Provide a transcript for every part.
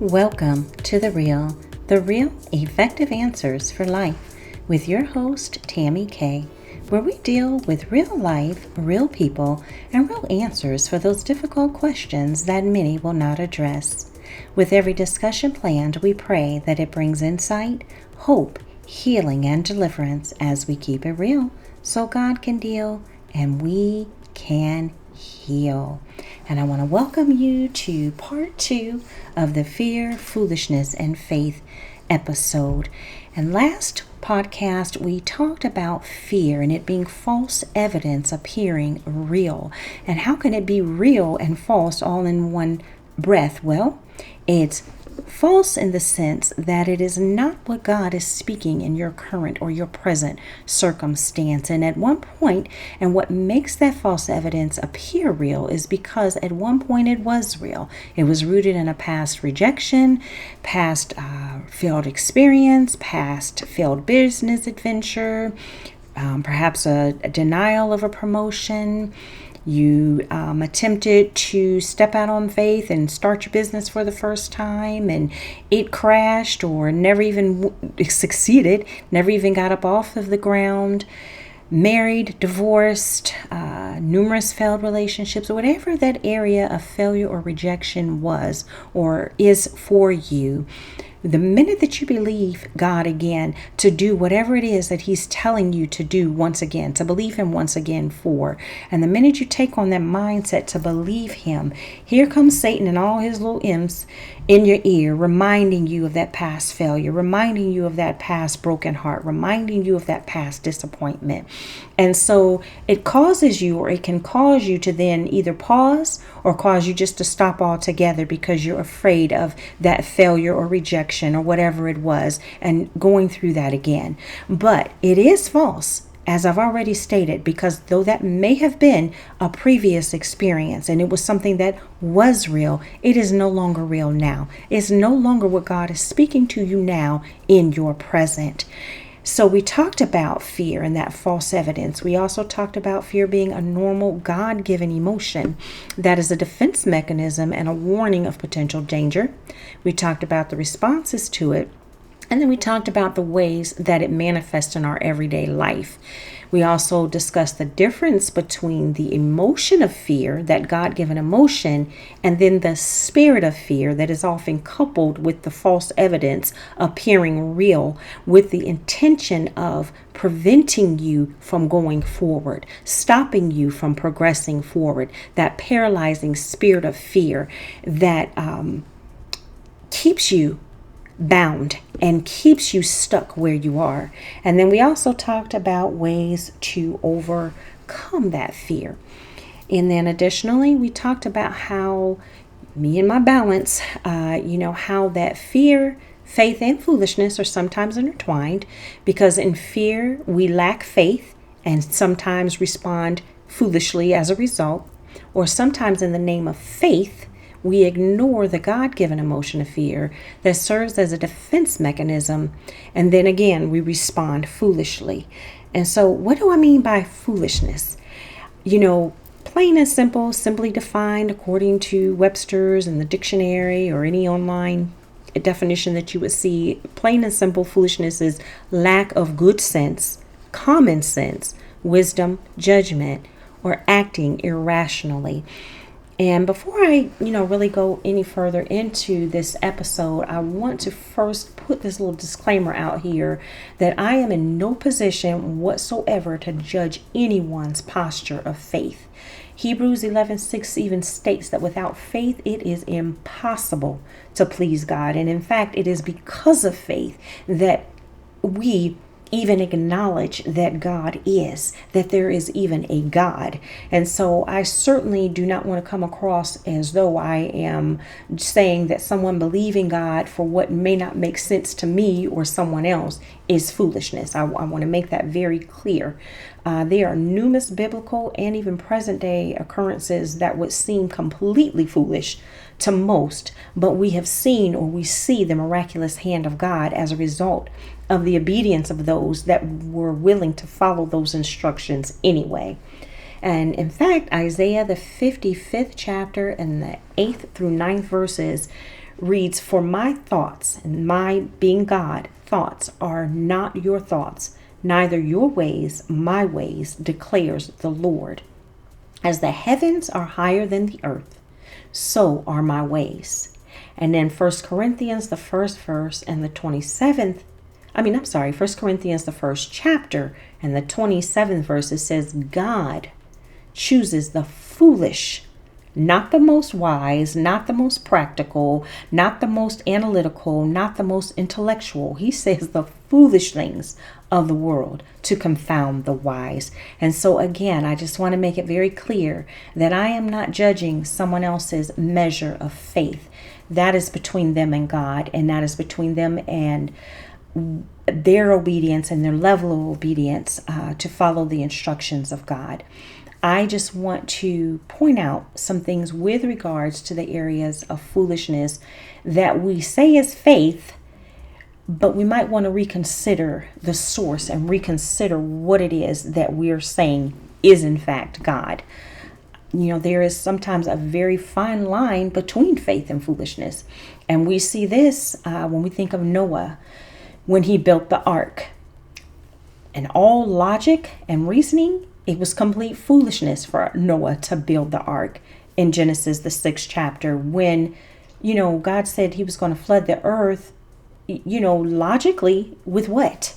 Welcome to The Real, the real effective answers for life with your host, Tammy K, where we deal with real life, real people, and real answers for those difficult questions that many will not address. With every discussion planned, we pray that it brings insight, hope, healing, and deliverance as we keep it real so God can deal and we can heal. And I want to welcome you to part 2 of the Fear, Foolishness, and Faith episode. And last podcast, we talked about fear and it being false evidence appearing real. And how can it be real and false all in one breath? Well, it's false in the sense that it is not what God is speaking in your current or your present circumstance. And at one point, and what makes that false evidence appear real is because at one point it was real. It was rooted in a past rejection, past failed experience, past failed business adventure, perhaps a denial of a promotion. You attempted to step out on faith and start your business for the first time and it crashed or never even succeeded, never even got up off of the ground, married, divorced, numerous failed relationships, whatever that area of failure or rejection was or is for you. The minute that you believe God again to do whatever it is that He's telling you to do once again, to believe Him once again for, and the minute you take on that mindset to believe Him, here comes Satan and all his little imps in your ear, reminding you of that past failure, reminding you of that past broken heart, reminding you of that past disappointment. And so it causes you, or it can cause you to then either pause or cause you just to stop altogether because you're afraid of that failure or rejection or whatever it was and going through that again. But it is false, as I've already stated, because though that may have been a previous experience and it was something that was real, it is no longer real now. It's no longer what God is speaking to you now in your present. So we talked about fear and that false evidence. We also talked about fear being a normal God-given emotion that is a defense mechanism and a warning of potential danger. We talked about the responses to it. And then we talked about the ways that it manifests in our everyday life. We also discussed the difference between the emotion of fear, that God-given emotion, and then the spirit of fear that is often coupled with the false evidence appearing real with the intention of preventing you from going forward, stopping you from progressing forward, that paralyzing spirit of fear that keeps you bound and keeps you stuck where you are. And then we also talked about ways to overcome that fear. And then additionally, we talked about how me and my balance, how that fear, faith, and foolishness are sometimes intertwined, because in fear, we lack faith and sometimes respond foolishly as a result, or sometimes in the name of faith, we ignore the God-given emotion of fear that serves as a defense mechanism. And then again, we respond foolishly. And so what do I mean by foolishness? Plain and simple, simply defined according to Webster's and the dictionary or any online definition that you would see, plain and simple foolishness is lack of good sense, common sense, wisdom, judgment, or acting irrationally. And before I, really go any further into this episode, I want to first put this little disclaimer out here that I am in no position whatsoever to judge anyone's posture of faith. Hebrews 11:6 even states that without faith, it is impossible to please God. And in fact, it is because of faith that we even acknowledge that God is, that there is even a God. And so I certainly do not want to come across as though I am saying that someone believing God for what may not make sense to me or someone else is foolishness. I want to make that very clear. There are numerous biblical and even present day occurrences that would seem completely foolish to most, but we have seen or we see the miraculous hand of God as a result of the obedience of those that were willing to follow those instructions anyway. And in fact, Isaiah, the 55th chapter and the 8th through 9th verses reads, "For my thoughts," and my being God, thoughts are not your thoughts, neither your ways my ways, declares the Lord. As the heavens are higher than the earth, so are my ways. And then First Corinthians, the first verse and the 27th, First Corinthians, the first chapter and the 27th verse, it says, God chooses the foolish, not the most wise, not the most practical, not the most analytical, not the most intellectual. He says the foolish things of the world to confound the wise. And so again, I just want to make it very clear that I am not judging someone else's measure of faith. That is between them and God, and that is between them and their obedience and their level of obedience to follow the instructions of God. I just want to point out some things with regards to the areas of foolishness that we say is faith, but we might want to reconsider the source and reconsider what it is that we're saying is in fact God. There is sometimes a very fine line between faith and foolishness. And we see this when we think of Noah, when he built the ark. And all logic and reasoning, it was complete foolishness for Noah to build the ark in Genesis, the 6th chapter, when, God said he was going to flood the earth, logically with what?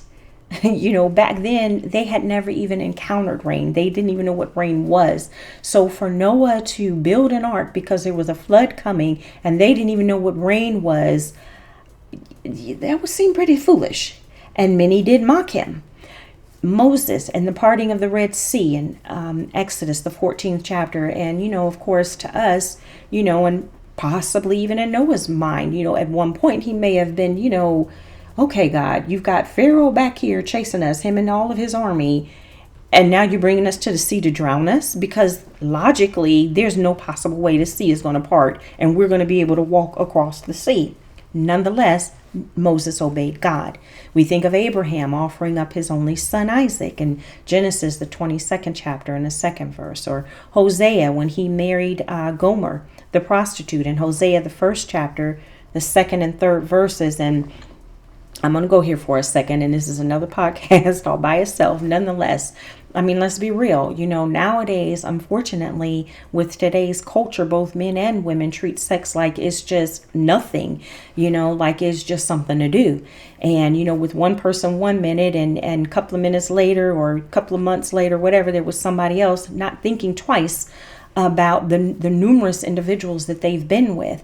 Back then they had never even encountered rain. They didn't even know what rain was. So for Noah to build an ark because there was a flood coming and they didn't even know what rain was, that would seem pretty foolish. And many did mock him. Moses and the parting of the Red Sea in Exodus, the 14th chapter. And, of course, to us, and possibly even in Noah's mind, at one point he may have been, okay, God, you've got Pharaoh back here chasing us, him and all of his army. And now you're bringing us to the sea to drown us, because logically there's no possible way the sea is going to part and we're going to be able to walk across the sea. Nonetheless, Moses obeyed God. We think of Abraham offering up his only son Isaac in Genesis, the 22nd chapter and the 2nd verse, or Hosea when he married Gomer, the prostitute, in Hosea, the 1st chapter, the 2nd and 3rd verses. And I'm going to go here for a second, and this is another podcast all by itself. Nonetheless, let's be real. Nowadays, unfortunately, with today's culture, both men and women treat sex like it's just nothing, like it's just something to do. And, with one person 1 minute and a couple of minutes later or a couple of months later, whatever, there was somebody else, not thinking twice about the numerous individuals that they've been with.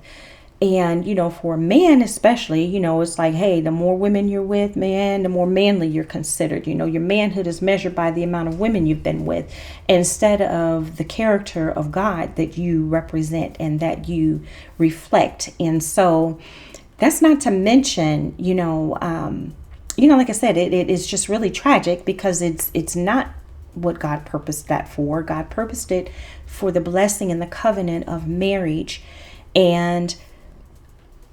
And, for a man especially, it's like, hey, the more women you're with, man, the more manly you're considered. Your manhood is measured by the amount of women you've been with instead of the character of God that you represent and that you reflect. And so that's not to mention, like I said, it is just really tragic because it's not what God purposed that for. God purposed it for the blessing and the covenant of marriage. And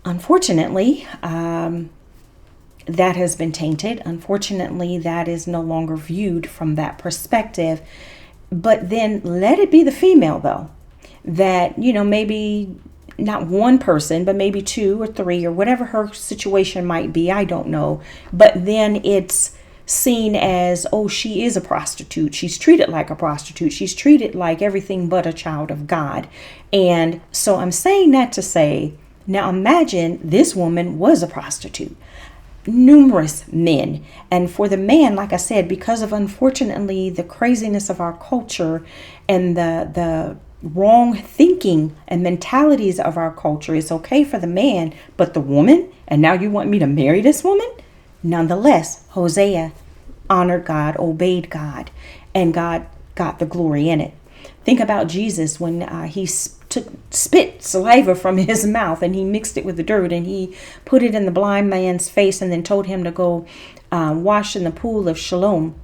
unfortunately, that has been tainted. Unfortunately, that is no longer viewed from that perspective. But then let it be the female, though, that, maybe not one person, but maybe 2 or 3 or whatever her situation might be. I don't know. But then it's seen as, oh, she is a prostitute. She's treated like a prostitute. She's treated like everything but a child of God. And so I'm saying that to say, now imagine this woman was a prostitute. Numerous men. And for the man, like I said, because of unfortunately the craziness of our culture and the wrong thinking and mentalities of our culture, it's okay for the man, but the woman, and now you want me to marry this woman? Nonetheless, Hosea honored God, obeyed God, and God got the glory in it. Think about Jesus when he spit saliva from his mouth and he mixed it with the dirt and he put it in the blind man's face and then told him to go wash in the pool of Siloam.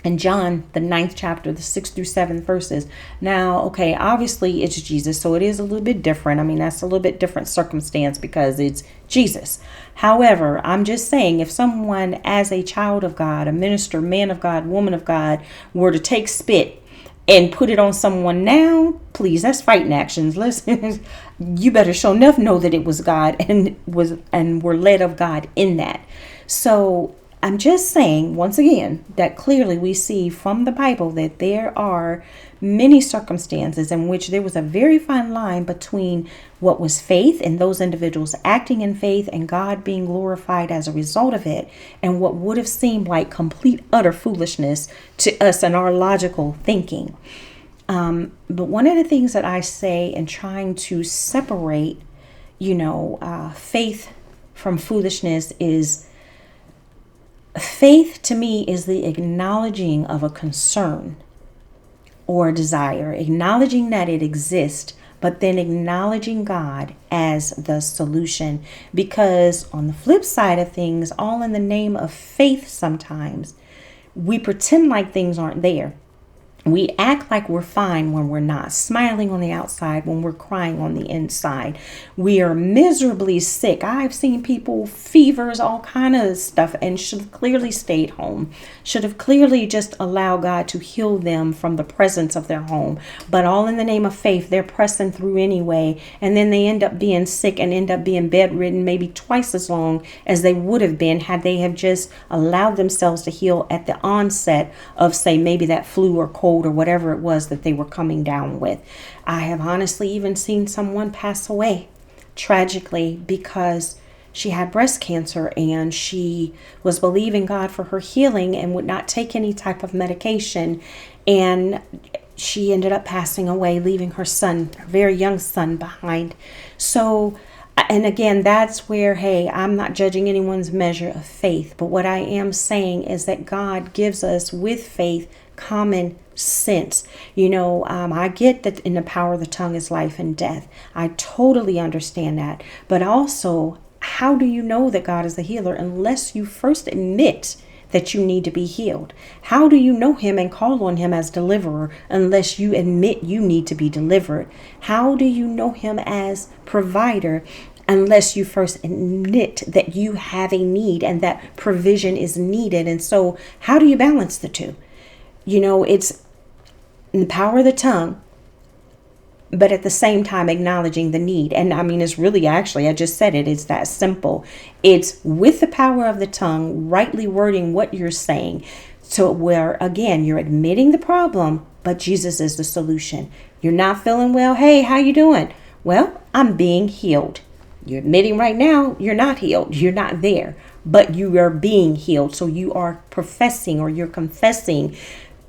In John, the 9th chapter, the 6th through 7th verses. Now, okay, obviously it's Jesus, so it is a little bit different. That's a little bit different circumstance because it's Jesus. However, I'm just saying, if someone as a child of God, a minister, man of God, woman of God, were to take spit and put it on someone now, please, that's fighting actions. Listen, you better sure enough know that it was God and were led of God in that. So I'm just saying, once again, that clearly we see from the Bible that there are many circumstances in which there was a very fine line between what was faith and those individuals acting in faith and God being glorified as a result of it, and what would have seemed like complete utter foolishness to us and our logical thinking. But one of the things that I say in trying to separate, faith from foolishness is faith to me is the acknowledging of a concern or a desire, acknowledging that it exists, but then acknowledging God as the solution. Because on the flip side of things, all in the name of faith, sometimes we pretend like things aren't there. We act like we're fine when we're not, smiling on the outside when we're crying on the inside. We are miserably sick. I've seen people, fevers, all kind of stuff, and should have clearly stayed home, should have clearly just allowed God to heal them from the presence of their home. But all in the name of faith, they're pressing through anyway. And then they end up being sick and end up being bedridden maybe twice as long as they would have been had they have just allowed themselves to heal at the onset of, say, maybe that flu or cold or whatever it was that they were coming down with. I have honestly even seen someone pass away tragically because she had breast cancer and she was believing God for her healing and would not take any type of medication. And she ended up passing away, leaving her son, her very young son, behind. So, and again, that's where, hey, I'm not judging anyone's measure of faith. But what I am saying is that God gives us with faith common sense. I get that in the power of the tongue is life and death. I totally understand that. But also, how do you know that God is the healer unless you first admit that you need to be healed? How do you know him and call on him as deliverer unless you admit you need to be delivered? How do you know him as provider unless you first admit that you have a need and that provision is needed? And so how do you balance the two? It's in the power of the tongue, but at the same time acknowledging the need. And I mean, it's really, actually, I just said it, it's that simple. It's with the power of the tongue, rightly wording what you're saying. So where, again, you're admitting the problem, but Jesus is the solution. You're not feeling well. Hey, how you doing? Well, I'm being healed. You're admitting right now you're not healed. You're not there, but you are being healed. So you are professing, or you're confessing,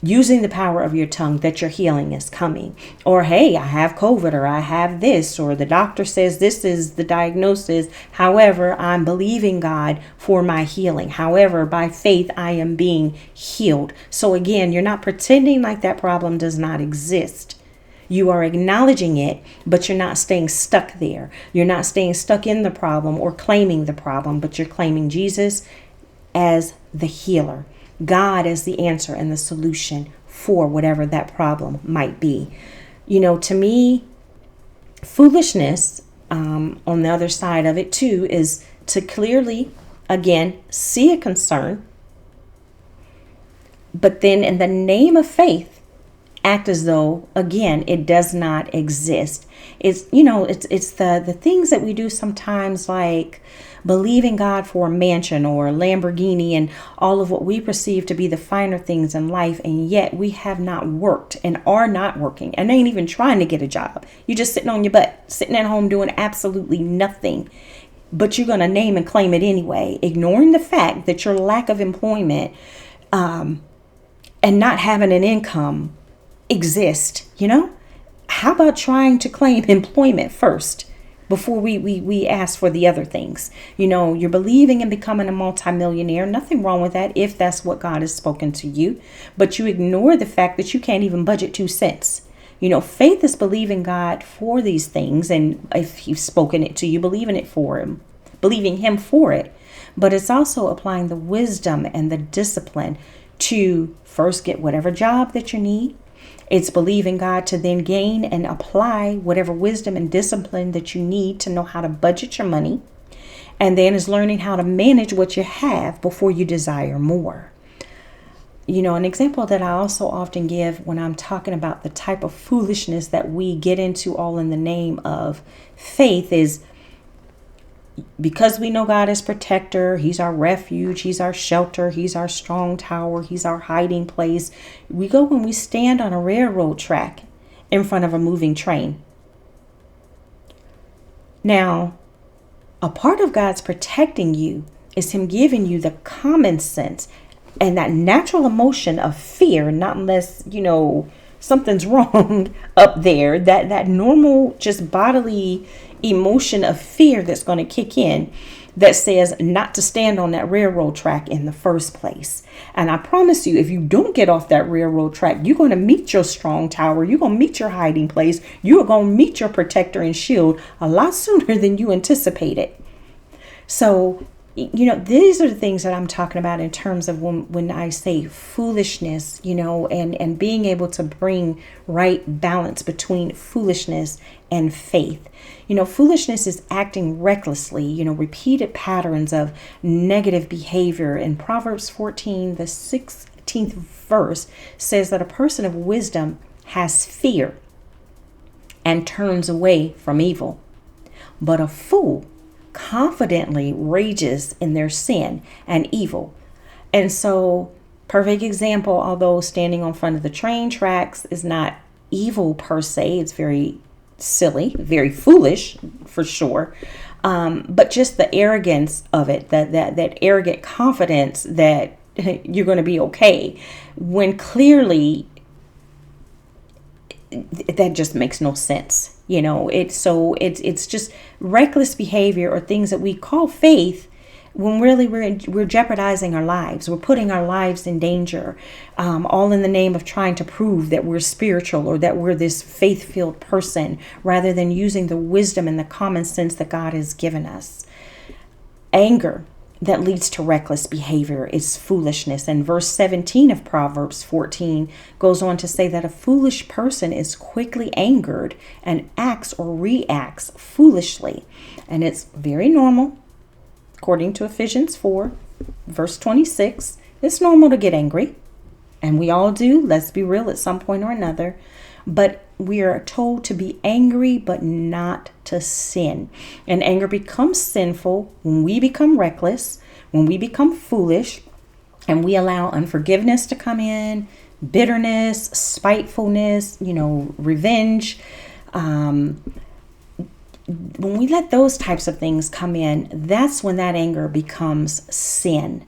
using the power of your tongue, that your healing is coming. Or, hey, I have COVID, or I have this, or the doctor says this is the diagnosis. However, I'm believing God for my healing. However, by faith, I am being healed. So again, you're not pretending like that problem does not exist. You are acknowledging it, but you're not staying stuck there. You're not staying stuck in the problem or claiming the problem, but you're claiming Jesus as the healer, God as the answer and the solution for whatever that problem might be. To me, foolishness, on the other side of it too, is to clearly, again, see a concern, but then in the name of faith, act as though, again, it does not exist. It's the things that we do sometimes, like believing God for a mansion or a Lamborghini and all of what we perceive to be the finer things in life, and yet we have not worked and are not working and ain't even trying to get a job. You're just sitting on your butt, sitting at home doing absolutely nothing, but you're going to name and claim it anyway, ignoring the fact that your lack of employment and not having an income exist. How about trying to claim employment first before we ask for the other things? You're believing in becoming a multimillionaire. Nothing wrong with that if that's what God has spoken to you, but you ignore the fact that you can't even budget 2 cents. Faith is believing God for these things, and if he's spoken it to you, believing him for it. But it's also applying the wisdom and the discipline to first get whatever job that you need. It's believing God to then gain and apply whatever wisdom and discipline that you need to know how to budget your money. And then is learning how to manage what you have before you desire more. An example that I also often give when I'm talking about the type of foolishness that we get into all in the name of faith is, because we know God is protector, He's our refuge, He's our shelter, He's our strong tower, He's our hiding place. We go when we stand on a railroad track in front of a moving train. Now, a part of God's protecting you is Him giving you the common sense and that natural emotion of fear, not unless, something's wrong up there, that normal, just bodily emotion of fear that's going to kick in that says not to stand on that railroad track in the first place. And I promise you, if you don't get off that railroad track, you're going to meet your strong tower. You're going to meet your hiding place. You're going to meet your protector and shield a lot sooner than you anticipated. So, these are the things that I'm talking about in terms of when I say foolishness, and being able to bring right balance between foolishness and faith. Foolishness is acting recklessly, repeated patterns of negative behavior. In Proverbs 14, the 16th verse says that a person of wisdom has fear and turns away from evil, but a fool confidently rages in their sin and evil. And so, perfect example, although standing on front of the train tracks is not evil per se, it's very silly, very foolish for sure. But just the arrogance of it, that arrogant confidence that you're going to be okay, when clearly that just makes no sense. It's just reckless behavior or things that we call faith when really we're jeopardizing our lives. We're putting our lives in danger, all in the name of trying to prove that we're spiritual or that we're this faith-filled person, rather than using the wisdom and the common sense that God has given us. Anger that leads to reckless behavior is foolishness. And verse 17 of Proverbs 14 goes on to say that a foolish person is quickly angered and acts or reacts foolishly. And it's very normal, according to Ephesians 4, verse 26. It's normal to get angry. And we all do, let's be real, at some point or another. But we are told to be angry, but not to sin. And anger becomes sinful when we become reckless, when we become foolish, and we allow unforgiveness to come in, bitterness, spitefulness, revenge. When we let those types of things come in, that's when that anger becomes sin.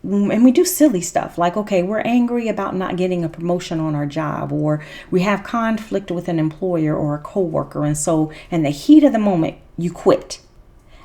And we do silly stuff like, okay, we're angry about not getting a promotion on our job, or we have conflict with an employer or a coworker. And so in the heat of the moment, you quit.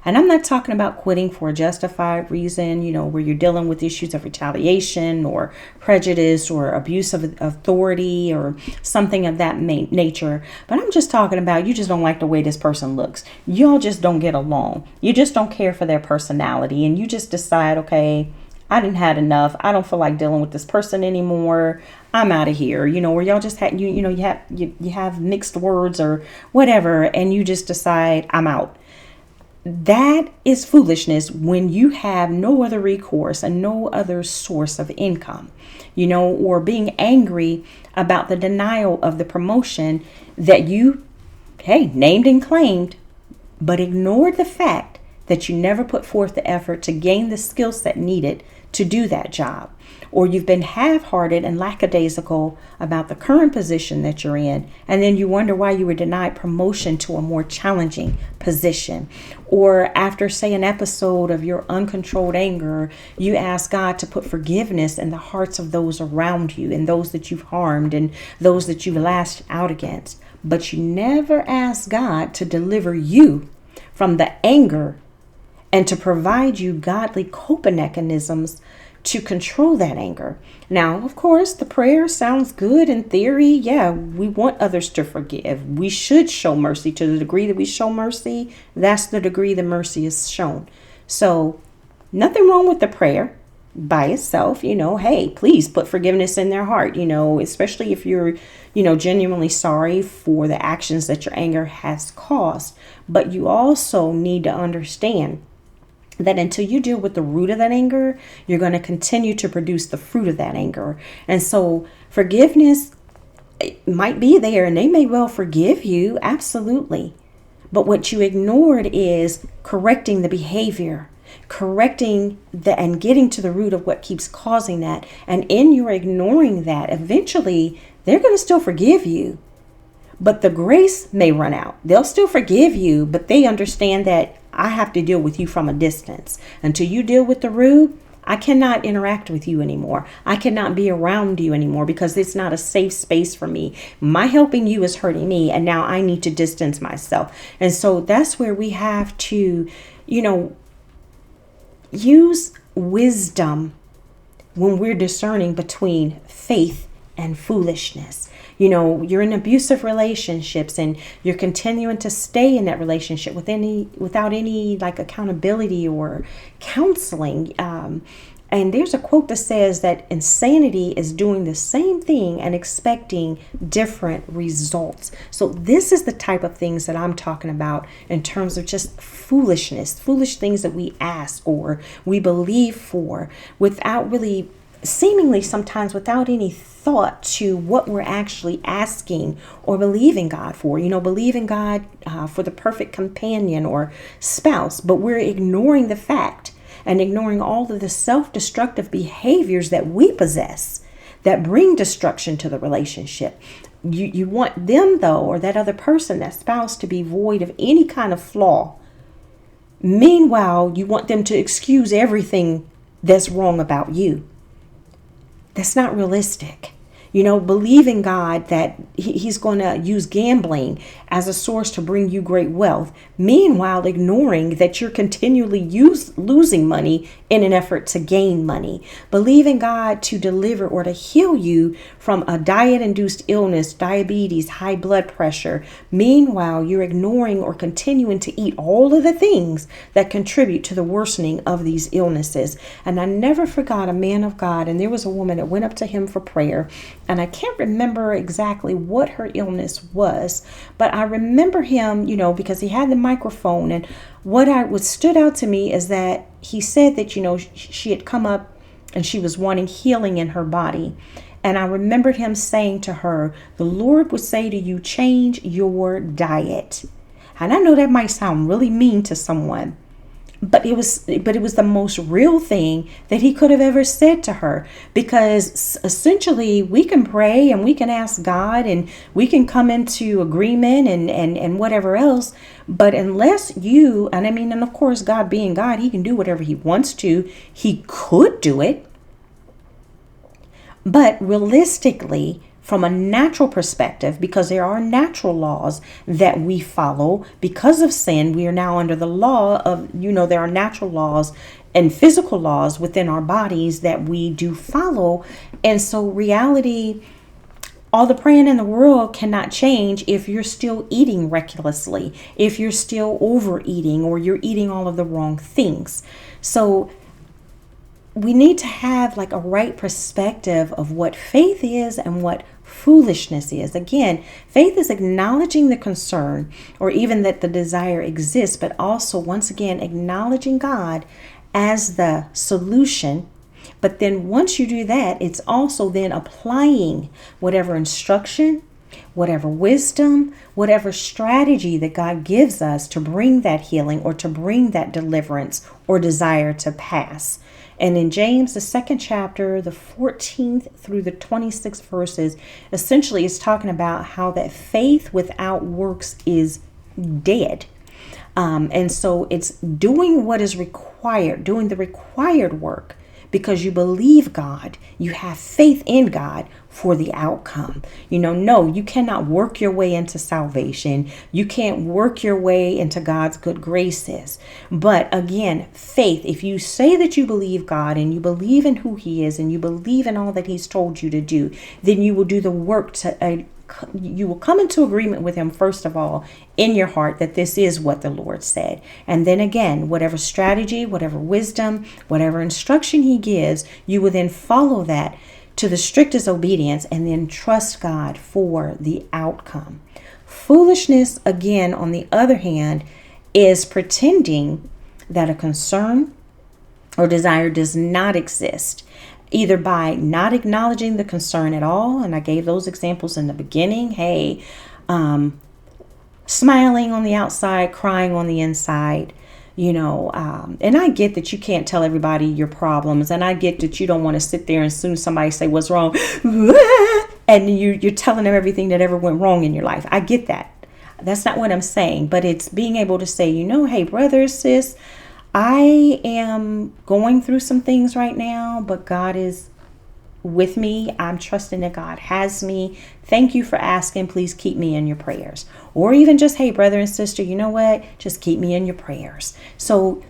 And I'm not talking about quitting for a justified reason, where you're dealing with issues of retaliation or prejudice or abuse of authority or something of that nature. But I'm just talking about you just don't like the way this person looks. Y'all just don't get along. You just don't care for their personality. And you just decide, okay, I didn't had enough. I don't feel like dealing with this person anymore. I'm out of here. Where y'all just had you have mixed words or whatever, and you just decide I'm out. That is foolishness when you have no other recourse and no other source of income, or being angry about the denial of the promotion that you, named and claimed, but ignored the fact that you never put forth the effort to gain the skill set needed to do that job. Or you've been half-hearted and lackadaisical about the current position that you're in, and then you wonder why you were denied promotion to a more challenging position. Or after, say, an episode of your uncontrolled anger, you ask God to put forgiveness in the hearts of those around you and those that you've harmed and those that you've lashed out against. But you never ask God to deliver you from the anger and to provide you godly coping mechanisms to control that anger. Now, of course, the prayer sounds good in theory. Yeah, we want others to forgive. We should show mercy. To the degree that we show mercy, that's the degree the mercy is shown. So nothing wrong with the prayer by itself. Hey, please put forgiveness in their heart, especially if you're, genuinely sorry for the actions that your anger has caused. But you also need to understand that until you deal with the root of that anger, you're going to continue to produce the fruit of that anger. And so forgiveness might be there and they may well forgive you. Absolutely. But what you ignored is correcting the behavior, correcting and getting to the root of what keeps causing that. And in your ignoring that, eventually they're going to still forgive you. But the grace may run out. They'll still forgive you, but they understand that I have to deal with you from a distance. Until you deal with the root, I cannot interact with you anymore. I cannot be around you anymore because it's not a safe space for me. My helping you is hurting me, and now I need to distance myself. And so that's where we have to, use wisdom when we're discerning between faith and foolishness. You're in abusive relationships and you're continuing to stay in that relationship without any like accountability or counseling. And there's a quote that says that insanity is doing the same thing and expecting different results. So this is the type of things that I'm talking about in terms of just foolishness, foolish things that we ask or we believe for without really seemingly sometimes without any thought to what we're actually asking or believing God for. Believing God for the perfect companion or spouse, but we're ignoring the fact and ignoring all of the self-destructive behaviors that we possess that bring destruction to the relationship. You want them, though, or that other person, that spouse, to be void of any kind of flaw. Meanwhile, you want them to excuse everything that's wrong about you. That's not realistic. Believe in God that he's going to use gambling as a source to bring you great wealth. Meanwhile, ignoring that you're continually losing money in an effort to gain money. Believe in God to deliver or to heal you from a diet-induced illness, diabetes, high blood pressure. Meanwhile, you're ignoring or continuing to eat all of the things that contribute to the worsening of these illnesses. And I never forgot a man of God, and there was a woman that went up to him for prayer. And I can't remember exactly what her illness was, but I remember him, because he had the microphone. And what stood out to me is that he said that, she had come up and she was wanting healing in her body. And I remembered him saying to her, the Lord would say to you, change your diet. And I know that might sound really mean to someone, but it was the most real thing that he could have ever said to her, because essentially we can pray and we can ask God and we can come into agreement and whatever else. But unless and of course, God being God, he can do whatever he wants to. He could do it. But realistically, from a natural perspective, because there are natural laws that we follow because of sin, we are now under the law of, there are natural laws and physical laws within our bodies that we do follow. And so reality, all the praying in the world cannot change if you're still eating recklessly, if you're still overeating, or you're eating all of the wrong things. So we need to have like a right perspective of what faith is and what foolishness is. Again, faith is acknowledging the concern or even that the desire exists, but also, once again, acknowledging God as the solution. But then once you do that, it's also then applying whatever instruction, whatever wisdom, whatever strategy that God gives us to bring that healing or to bring that deliverance or desire to pass. And in James, the 2nd chapter, the 14th through the 26th verses, essentially is talking about how that faith without works is dead. And so it's doing what is required, doing the required work, because you believe God, you have faith in God for the outcome. No, you cannot work your way into salvation. You can't work your way into God's good graces. But again, faith, if you say that you believe God and you believe in who he is and you believe in all that he's told you to do, then you will do the work you will come into agreement with him, first of all, in your heart that this is what the Lord said. And then again, whatever strategy, whatever wisdom, whatever instruction he gives, you will then follow that to the strictest obedience and then trust God for the outcome. Foolishness, again, on the other hand, is pretending that a concern or desire does not exist, either by not acknowledging the concern at all. And I gave those examples in the beginning. Hey, smiling on the outside, crying on the inside, and I get that you can't tell everybody your problems. And I get that you don't want to sit there and as soon as somebody say what's wrong, and you're telling them everything that ever went wrong in your life. I get that. That's not what I'm saying. But it's being able to say, hey, brother, sis, I am going through some things right now, but God is with me. I'm trusting that God has me. Thank you for asking. Please keep me in your prayers. Or even just, hey, brother and sister, you know what? Just keep me in your prayers. So,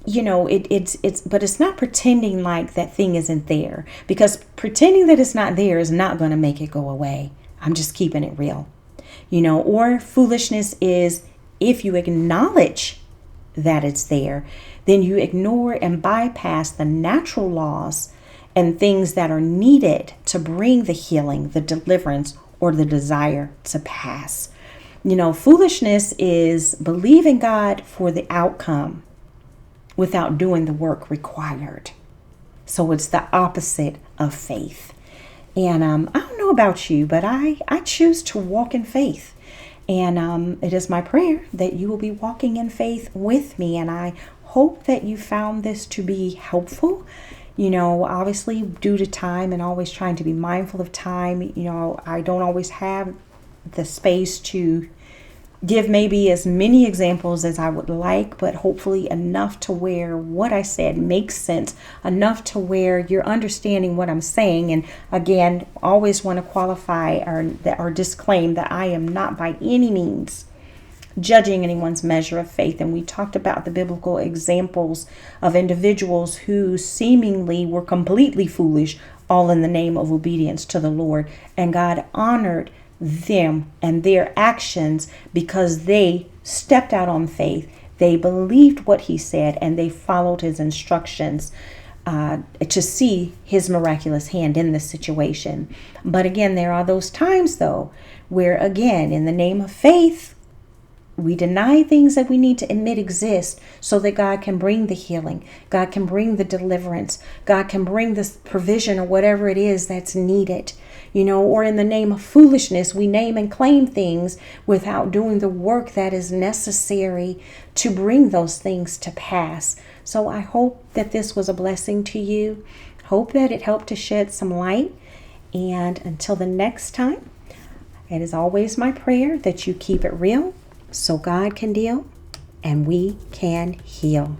but it's not pretending like that thing isn't there, because pretending that it's not there is not going to make it go away. I'm just keeping it real, or foolishness is if you acknowledge that it's there, then you ignore and bypass the natural laws and things that are needed to bring the healing, the deliverance, or the desire to pass. Foolishness is believing God for the outcome without doing the work required. So it's the opposite of faith. And I don't know about you, but I choose to walk in faith. And it is my prayer that you will be walking in faith with me. And I hope that you found this to be helpful. Obviously due to time and always trying to be mindful of time, I don't always have the space to give maybe as many examples as I would like, but hopefully enough to where what I said makes sense, enough to where you're understanding what I'm saying. And again, always want to qualify or disclaim that I am not by any means judging anyone's measure of faith. And we talked about the biblical examples of individuals who seemingly were completely foolish, all in the name of obedience to the Lord. And God honored them and their actions because they stepped out on faith. They believed what he said and they followed his instructions to see his miraculous hand in this situation. But again, there are those times though where again, in the name of faith, we deny things that we need to admit exist so that God can bring the healing. God can bring the deliverance. God can bring this provision or whatever it is that's needed. Or in the name of foolishness, we name and claim things without doing the work that is necessary to bring those things to pass. So I hope that this was a blessing to you. Hope that it helped to shed some light. And until the next time, it is always my prayer that you keep it real, so God can deal and we can heal.